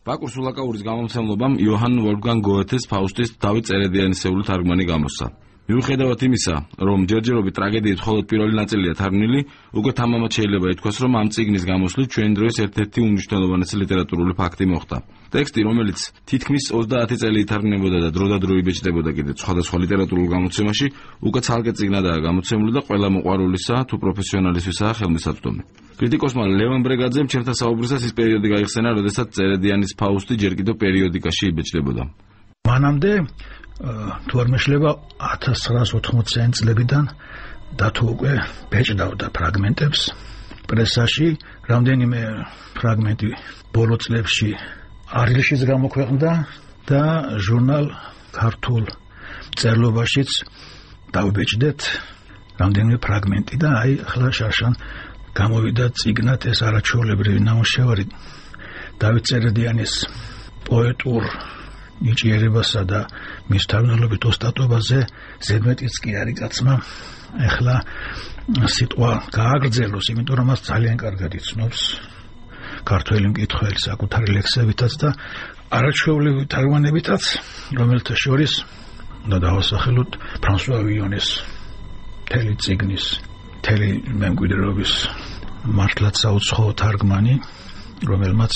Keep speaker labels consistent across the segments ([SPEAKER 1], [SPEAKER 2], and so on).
[SPEAKER 1] ბაკურ სულაკაურის გამომცემლობამ იოჰან ვოლფგანგ გოეთეს ფაუსტის დავით წერედიანისეული თარგმანი გამოსცა. მიუხედავად იმისა, რომ ჯერჯერობით ტრაგედიით მხოლოდ პირველი ნაწილია თარგმნილი, უკვე თამამად შეიძლება ითქვას, რომ ამ წიგნის გამოსვლით ჩვენი დროის ერთ-ერთი უმნიშვნელოვანესი ლიტერატურული ფაქტი მოხდა. ტექსტი, რომელიც თითქმის 30 წელი ითარგმნებოდა და დროდადრო იბეჭდებოდა კიდევ სხვადასხვა ლიტერატურულ გამოცემაში, უკვე ცალკე წიგნადაა გამოცემული და ყველა მოყვარულისა თუ პროფესიონალისთვისაა ხელმისაწვდომი. კრიტიკოსმა ლევან ბრეგაძემ ჩემთან საუბრისას ის პერიოდი გაიხსენა, როდესაც წერედიანის ფაუსტი ჯერ კიდევ პერიოდიკაში იბეჭდებოდა.
[SPEAKER 2] მანამდე თუ არ მეშლება 1980-იანი წლებიდან და თუ უკვე ბეჭდავდა ფრაგმენტებს პრესაში, რამდენიმე ფრაგმენტი ბოლო წლებში არილშიც გამოქვეყნდა და ჟურნალ ქართულ წერლობაშიც დავბეჭდეთ რამდენიმე ფრაგმენტი და აი ახლა შარშან გამოვიდა წიგნად ეს არაჩვეულებრივი ნამუშევარი დავით წერედიანის პოეტურ ნიჭიერებასა და მის თარგმნილობით ოსტატობაზე ზედმეტიც კი არის კაცმა ახლა სიტყვა გააგრძელოს, იმიტომ რომ მას ძალიან კარგად იცნობს ქართველი მკითხველი საკუთარი ლექსებითაც და არაჩვეულებრივი თარგმანებითაც, რომელთა შორის უნდა დავასახელოთ ფრანსუა ვიონეს მთელი წიგნის, მთელი მემკვიდრეობის მართლაც საუცხოო თარგმანი, რომელმაც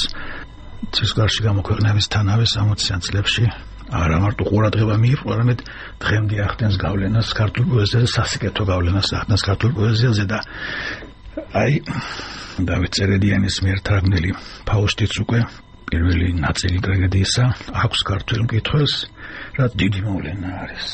[SPEAKER 2] ცისკარში გამოქვეყნებისთანავე 60-იან წლებში არა მარტო ყურადღება მიიღო, არამედ დღემდე ახდენს გავლენას ქართულ პოეზიაზე, სასიკეთო გავლენას ახდენს ქართულ პოეზიაზე და აი დავით წერედიანის მიერ თარგმნილი ფაუსტიც უკვე პირველი ნაწილი ტრაგედიისა აქვს ქართულ მკითხველს, რაც დიდი მოვლენა არის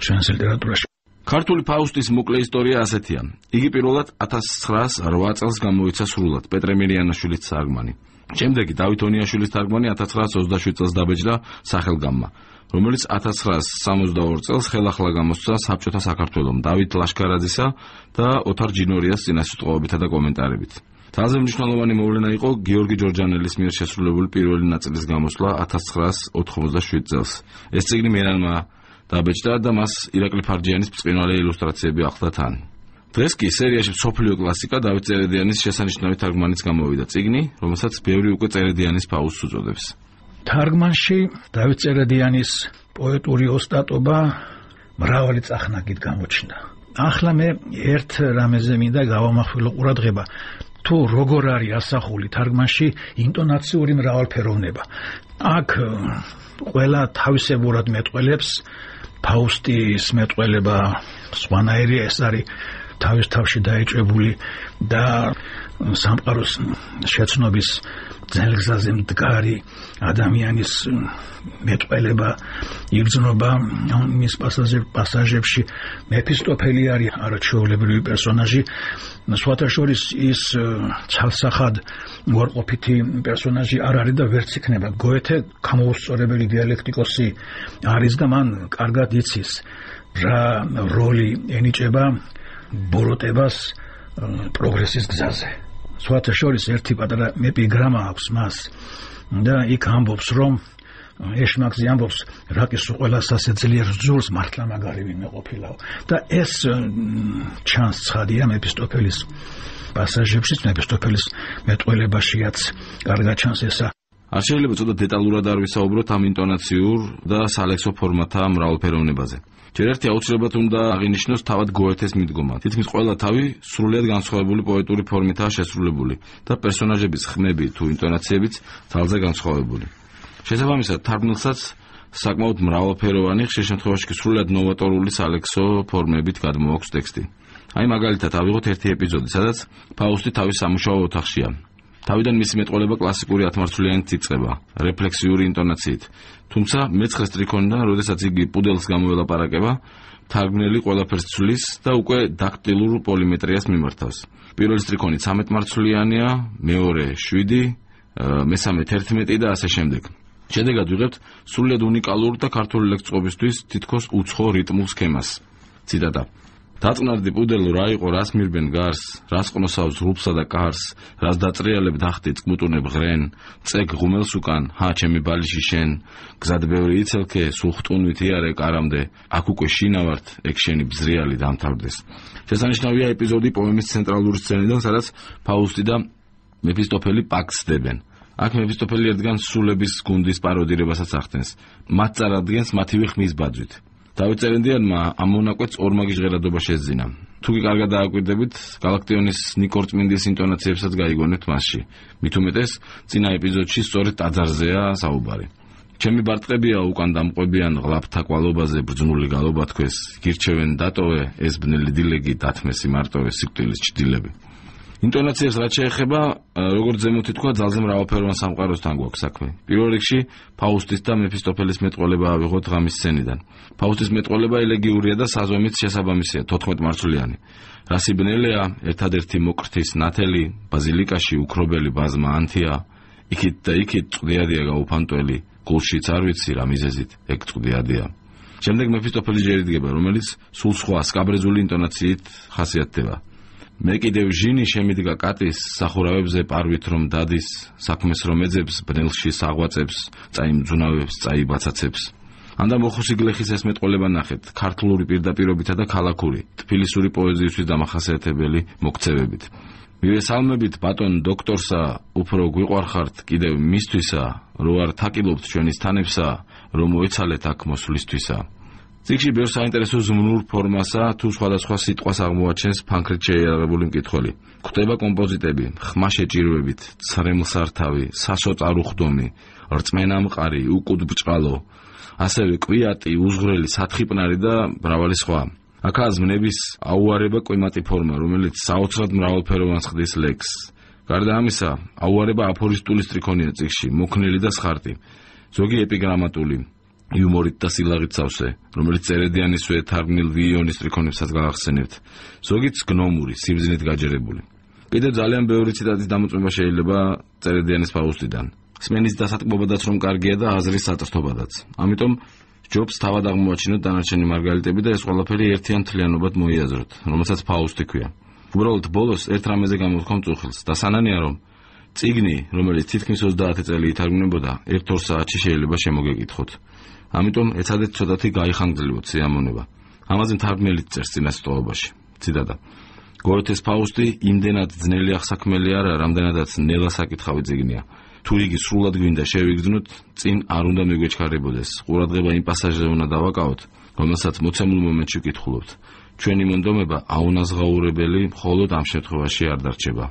[SPEAKER 2] ჩვენს ლიტერატურაში.
[SPEAKER 1] ქართული ფაუსტის მოკლე ისტორია ასეთია. იგი პირველად 1908 წელს გამოიცა სრულად პეტრე მირიანაშვილის თარგმანი. შემდეგი დავით ონიაშვილის თარგმანი 1927 წელს დაბეჭდა სახელგამმა, რომელიც 1962 წელს ხელახლა გამოსცა საბჭოთა საქართველომ დავით ლაშქარაძისა და ოთარ ჯინორიას წინასიტყვაობითა და კომენტარებით. ძალზე მნიშვნელოვანი მოვლენა იყო გიორგი ჯორჯანელის მიერ შესრულებული პირველი ნაწილის გამოსვლა 1987 წელს. ეს წიგნი მერანმა დაბეჭდა და მას ირაკლი ფარჯიანის ბრწყინვალე ილუსტრაციები ახლდა თან. დღეს კი სერიაში მსოფლიო კლასიკა დავით წერედიანის შესანიშნავი თარგმანიც გამოვიდა წიგნი, რომელსაც ბევრი უკვე წერედიანის ფაუსტს უწოდებს.
[SPEAKER 2] თარგმანში დავით წერედიანის პოეტური ოსტატობა მრავალი წახნაგით გამოჩნდა. ახლა მე ერთ რამეზე მინდა გავამახვილო ყურადღება. თუ როგორ არის ასახული თარგმანში ინტონაციური მრავალფეროვნება. აქ ყველა თავისებურად მეტყველებს, ფაუსტის მეტყველება სხვანაირია, ეს არის თავის თავში დაეჭვებული და სამყაროს შეცნობის ძელგზაზე მდგარი ადამიანის მეტყველება იგრძნობა მის პასაჟებში. მეფისტოფელი არის არაჩვეულებრივი პერსონაჟი, სხვათა შორის ის ცალსახად უარყოფითი პერსონაჟი არ არის და ვერც იქნება. გოეთე გამოუსწორებელი დიალექტიკოსი არის და მან კარგად იცის რა როლი ენიჭება ბოროტებას პროგრესის გზაზე. სხვათა შორის ერთი პატარა ეპიგრამა აქვს მას და იქ ამბობს, რომ ეშმაკზე ამბობს, რაკის ყველა სასეძლიერ ძულს მართლა მაგარი ვინმე ყოფილაო. და ეს ჩანს ცხადია მეფისტოფელის პასაჟებშიც, მეფისტოფელის მეტყველებაშიაც კარგად ჩანს ესა.
[SPEAKER 1] არ შეიძლება ცოტა დეტალურად არ ვისაუბროთ ამ ინტონაციურ და სალექსო ფორმათა მრავალფეროვნებაზე. ჯერ ერთი აუცილებლად უნდა აღინიშნოს თავად გოეთეს მიდგომა. თითქმის ყველა თავი სრულიად განსხვავებული პოეტური ფორმითაა შესრულებული და პერსონაჟების ხმები თუ ინტონაციებიც ძალზე განსხვავებული. შესაბამისად, თარგმნილსაც საკმაოდ მრავალფეროვანი, ხშირ შემთხვევაში კი სრულიად ნოვატორული სალექსო ფორმებით გადმოაქვს ტექსტი. აი მაგალითად ავიღოთ ერთი ეპიზოდი, სადაც ფაუსტი თავის სამუშაო ოთახშია. თავიდან მისი მეტყველება კლასიკური ათმარცვლიანით იწყება, რეფლექსიური ინტონაციით. თუმცა მეცხრე სტრიქონიდან, როდესაც იგი პუდელს გამოელაპარაკება, თარგმნელი ყველაფერს ცვლის და უკვე დაქტილურ პოლიმეტრიას მიმართავს. პირველი სტრიქონი 13 მარცვლიანია, მეორე 7, მესამე 11 და ასე შემდეგ. შედეგად ვიღებთ სრულიად უნიკალურ და ქართული ლექსწყობისთვის თითქოს უცხო რიტმულ სქემას. ციტატა: დაწნარდი პუდელო რა იყო, რას მირბენ გარს, რას ყნოსავს რუბსა და კარს, რას დაწრიალებ დახტი წყმუტუნებ ღრენ, წეგ ღუმელს უკან, ჰა ჩემი ბალიში შენ, გზად ბევრი იცელქე, სულ ხტუნვით იარე კარამდე, აქ უკვე შინავართ, ეგ შენი ბზრიალი დამთავრდეს. შესანიშნავია ეპიზოდი პოემის ცენტრალური სცენიდან, სადაც ფაუსტი და მეფისტოფელი პაქტს დებენ. აქ მეფისტოფელი ერთგან სულების გუნდის პაროდირებასაც ახდენს. მათ წარადგენს მათივე ხმის ბაძვით. დავით წერენდიანმა ამ მონაკვეთს ორმაგი ჟღერადობა შეძინა. თუ კი კარგად დააკვირდებით, გალაქტიონის ნიკორწმინდის ინტონაციებსაც გაიგონებთ მასში. მით უმეტეს, წინა ეპიზოდში სწორედ ტაძარზეა საუბარი. ჩემი ბარტყებია უკან დამყვებიან ღლაფთა კვალობაზე ბრძნული გალობა თქოს, გირჩევენ დატოვე ეს ბნელი დილეგი დათმესი მარტოვე სიკვდილის ჭდილები. ინტონაციას რაც შეეხება, როგორც ზემოთ თქვა, ძალზე მრავალფეროვან სამყაროსთან გვაქვს საქმე. პირველ რიგში ფაუსტის და მეფისტოფელის მეტყველება ავიღოთ ღამის სცენიდან. ფაუსტის მეტყველება ელეგიურია და საზომით შესაბამისია 14 მარცვლიანი. რასი ბნელია, ერთადერთი მოკრთის ნათელი, ბაზილიკაში უქრობელი ბაზმა ანთია, იქით და იქით წვდიადია გაუფანტველი, გულშიც არ ვიცი რა მიზეზით, ეგ წვდიადია. შემდეგ მეფისტოფელი ჯერიდგება, რომელიც სულ სხვა სკაბრეზული ინტონაციით ხასიათდება. მე კიდევ ჟინი შემიდგა კატის სახურავებზე პარვით რომ დადის, საქმეს რომ ეძებს, ბნელში საღვაწებს, წაიმძუნავებს, წაიბაცაცებს. ანდა მოხუსი გლეხის ეს მეტყველება ნახეთ, ქართლური პირდაპირობითა და ქალაქური, თბილისური პოეზიისთვის დამახასიათებელი მოქცევებით. მივესალმებით ბატონ დოქტორსა, უფრო გვიყვარხართ კიდევ მისთვისა, რო არ თაკილობთ ჩვენის თანებსა, რომ მოეცალეთ აქ მოსვლისთვისა. წიგნში ბევრ საინტერესო ზმნურ ფორმასა თუ სხვადასხვა სიტყვას აღმოაჩენს ფანქრით შეიარაღებული მკითხველი. გვხვდება კომპოზიტები, ხმა შეჭირვებით, ცრემლსართავი, სასოწარუხდომი, რწმენამყარი, უკუდბჭყალო, ასევე კვიატი, უზღვრელი, სათხიპნარი და მრავალი სხვა. აქაა ზმნების აუარება კვიმატი ფორმა, რომელიც საოცრად მრავალფეროვანს ხდის ლექსს. გარდა ამისა, აუარება აფორისტული სტრიქონია წიგნში, მოქნელი და სხარტი. ზოგი ეპიგრამატული, იუმორით და სილაღით სავსე, რომელიც წერედიანისვე თარგმნილ ვიიონის სტრიქონებსაც გაახსენებთ. ზოგიც გნომური, სიბზნით გაჯერებული. კიდევ ძალიან ბევრი ციტატის დამოწმება შეიძლება წერედიანის ფაუსტიდან. სმენის დასატკბობადაც რომ კარგია და აზრის საწრთობადაც. ამიტომ ჯობს თავად აღმოაჩინოთ დანარჩენი მარგალიტები და ეს ყველაფერი ერთიან მთლიანობად მოიაზროთ, რომელსაც ფაუსტი ქვია. უბრალოდ ბოლოს ერთ რამეზე გამოვთქვა მწუხილს და სანანია რომ წიგნი, რომელიც თითქმის 30 წელი ითარგმნებოდა, 1-2 საათში შეიძლება შემოგეკითხოთ. ამიტომ ეცადეთ ცოტათი გაიხანგრძლივოთ სიამოვნება. ამაზე მთარგმნელი წერს წინასწორობაში. ციტატა. გოეთეს ფაუსტი იმდენად ძნელი აღსაქმელი არა, რამდენადაც ნელა საკითხავი წიგნია. თუ იგი სრულად გვინდა შევიგრძნოთ, წინ არ უნდა მიგვეჩქარებოდეს. ყურადღება იმ პასაჟზე უნდა დავაკავოთ, რომელსაც მოცემულ მომენტში ვკითხულობთ. ჩვენი მონდომება აუნაზღაურებელი მხოლოდ ამ შემთხვევაში არ დარჩება.